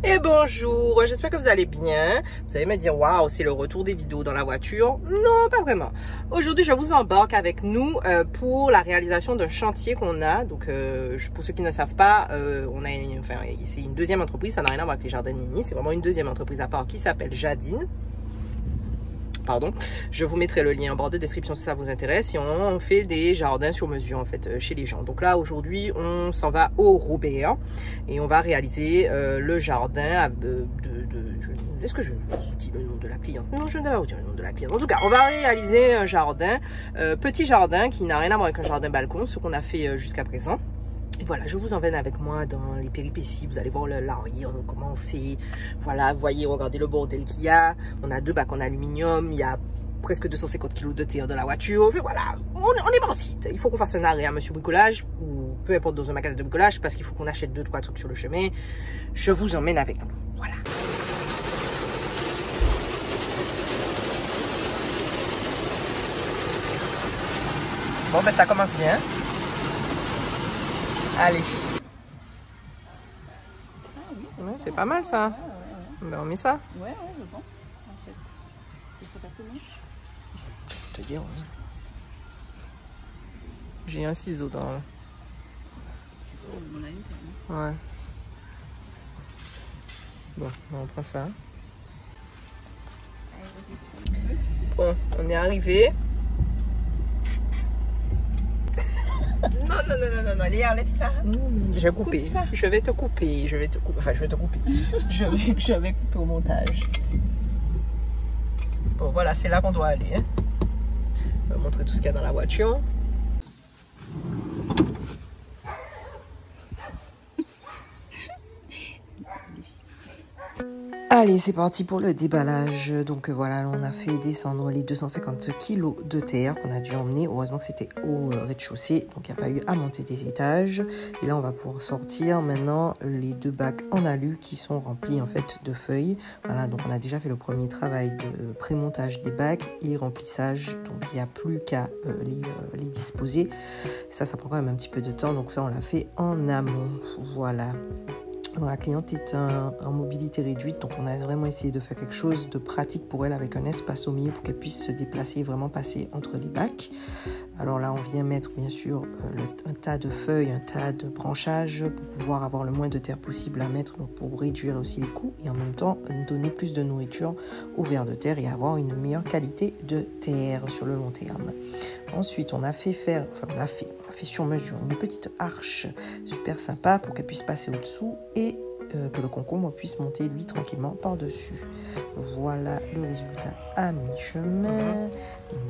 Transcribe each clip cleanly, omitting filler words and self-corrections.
Et bonjour, j'espère que vous allez bien. Vous allez me dire, waouh, c'est le retour des vidéos dans la voiture. Non, pas vraiment. Aujourd'hui, je vous embarque avec nous pour la réalisation d'un chantier qu'on a. Donc, pour ceux qui ne savent pas, c'est une deuxième entreprise, ça n'a rien à voir avec les jardins Nini. C'est vraiment une deuxième entreprise à part qui s'appelle Jadine. Pardon, je vous mettrai le lien en barre de description si ça vous intéresse. Et on fait des jardins sur mesure en fait chez les gens. Donc là aujourd'hui on s'en va au Robert et on va réaliser le jardin est-ce que je vous dis le nom de la cliente? Non, je ne vais pas vous dire le nom de la cliente. En tout cas, on va réaliser un jardin, petit jardin qui n'a rien à voir avec un jardin balcon, ce qu'on a fait jusqu'à présent. Et voilà, je vous emmène avec moi dans les péripéties. Vous allez voir l'arrière, comment on fait. Voilà, vous voyez, regardez le bordel qu'il y a. On a 2 bacs en aluminium. Il y a presque 250 kg de terre dans la voiture. Et voilà, on est parti. Il faut qu'on fasse un arrêt à Monsieur Bricolage ou peu importe dans un magasin de bricolage parce qu'il faut qu'on achète 2-3 trucs sur le chemin. Je vous emmène avec nous. Voilà. Bon, ben ça commence bien. Allez. Ah oui, c'est pas mal ça. Ben on met ça. Ouais, je pense. En fait, ce serait pas trop moche. Je te dire. J'ai un ciseau dans. Oh, on en a une tellement. Ouais. Bon, on prend ça. Bon, on est arrivé. Non, Léa, enlève ça. Je vais couper. Je vais te couper. Enfin, je vais te couper. je vais couper au montage. Bon, voilà, c'est là qu'on doit aller. Hein. Je vais montrer tout ce qu'il y a dans la voiture. Allez, c'est parti pour le déballage. Donc voilà, on a fait descendre les 250 kg de terre qu'on a dû emmener. Heureusement que c'était au rez-de-chaussée, donc il n'y a pas eu à monter des étages. Et là, on va pouvoir sortir maintenant les 2 bacs en alu qui sont remplis en fait de feuilles. Voilà, donc on a déjà fait le premier travail de pré-montage des bacs et remplissage. Donc il n'y a plus qu'à les disposer. Ça prend quand même un petit peu de temps. Donc ça, on l'a fait en amont. Voilà. Alors, la cliente est en mobilité réduite, donc on a vraiment essayé de faire quelque chose de pratique pour elle avec un espace au milieu pour qu'elle puisse se déplacer et vraiment passer entre les bacs. Alors là, on vient mettre bien sûr un tas de feuilles, un tas de branchages pour pouvoir avoir le moins de terre possible à mettre, donc pour réduire aussi les coûts et en même temps donner plus de nourriture aux vers de terre et avoir une meilleure qualité de terre sur le long terme. Ensuite, on a fait sur mesure une petite arche super sympa pour qu'elle puisse passer au-dessous et que le concombre puisse monter lui tranquillement par-dessus. Voilà le résultat à mi-chemin.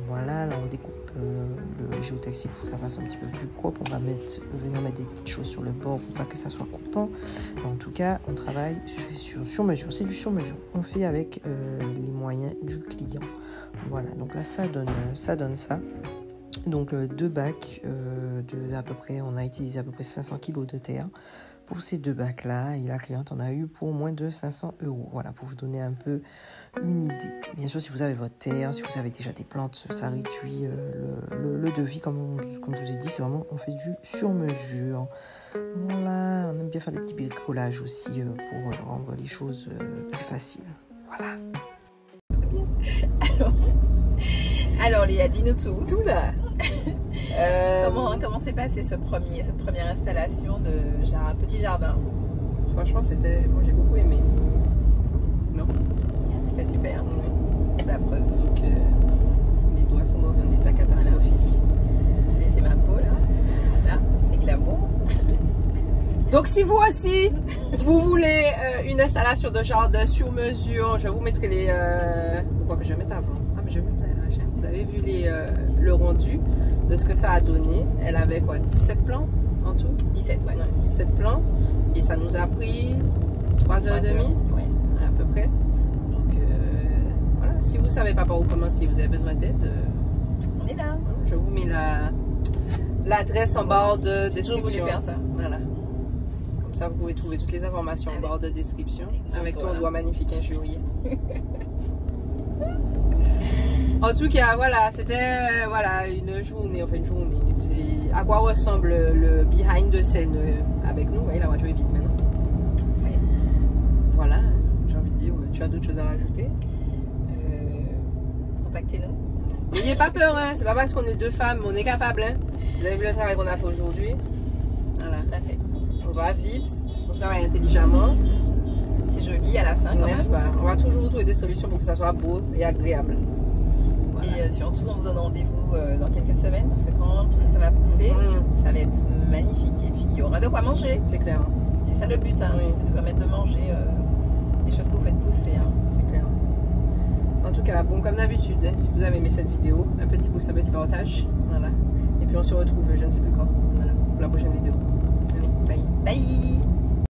Voilà, là on découpe le géotextile pour que ça fasse un petit peu plus propre. On va venir mettre des petites choses sur le bord pour pas que ça soit coupant. En tout cas, on travaille sur mesure. C'est du sur mesure. On fait avec les moyens du client. Voilà, donc là ça donne ça. Donc 2 bacs de à peu près, on a utilisé à peu près 500 kg de terre pour ces 2 bacs là et la cliente en a eu pour moins de 500 €. Voilà, pour vous donner un peu une idée. Bien sûr, si vous avez votre terre, si vous avez déjà des plantes, ça réduit le devis comme je vous ai dit, c'est vraiment on fait du sur mesure. Voilà, on aime bien faire des petits bricolages aussi pour rendre les choses plus faciles. Voilà. Très bien. Alors Léa, dis-nous tout là. Comment s'est passé cette première installation de petit jardin? Franchement, moi j'ai beaucoup aimé. Non? C'était super. Oui. C'est la preuve. Donc les doigts sont dans un état catastrophique. J'ai laissé ma peau là. C'est glamour. Donc si vous aussi, vous voulez une installation de jardin sur mesure, je vous mettrai les... Quoi que je vais mettre avant. Ah mais je vais mettre la chaîne. Vous avez vu le rendu de ce que ça a donné. Elle avait quoi, 17 plants en tout? 17, ouais. 17 plants. Et ça nous a pris 3h30 ouais. À peu près. Donc voilà, si vous ne savez pas par où commencer, vous avez besoin d'aide. On est là. Je vous mets l'adresse en barre de description. J'ai voulu faire ça. Voilà. Comme ça, vous pouvez trouver toutes les informations en barre de description. Avec ton doigt magnifique injurié. En tout cas, voilà, c'était une journée. À quoi ressemble le behind the scene avec nous. Vous voyez, la voiture est vide maintenant. Oui. Voilà. tu as d'autres choses à rajouter? Contactez-nous. N'ayez pas peur, hein. C'est pas parce qu'on est deux femmes, on est capable. Hein. Vous avez vu le travail qu'on a fait aujourd'hui. Voilà. Tout à fait. On va vite, on travaille intelligemment. C'est joli à la fin quand N'est-ce même. pas? On va toujours trouver des solutions pour que ça soit beau et agréable. Voilà. Et surtout, on vous donne rendez-vous dans quelques semaines parce que quand tout ça, ça va pousser, ça va être magnifique. Et puis, il y aura de quoi manger. C'est clair. C'est ça le but, hein. Oui. C'est de vous permettre de manger des choses que vous faites pousser. Hein. C'est clair. En tout cas, bon, comme d'habitude, hein, si vous avez aimé cette vidéo, un petit pouce, un petit partage. Voilà. Et puis on se retrouve, je ne sais plus quand. Voilà, pour la prochaine vidéo. Allez, bye. Bye!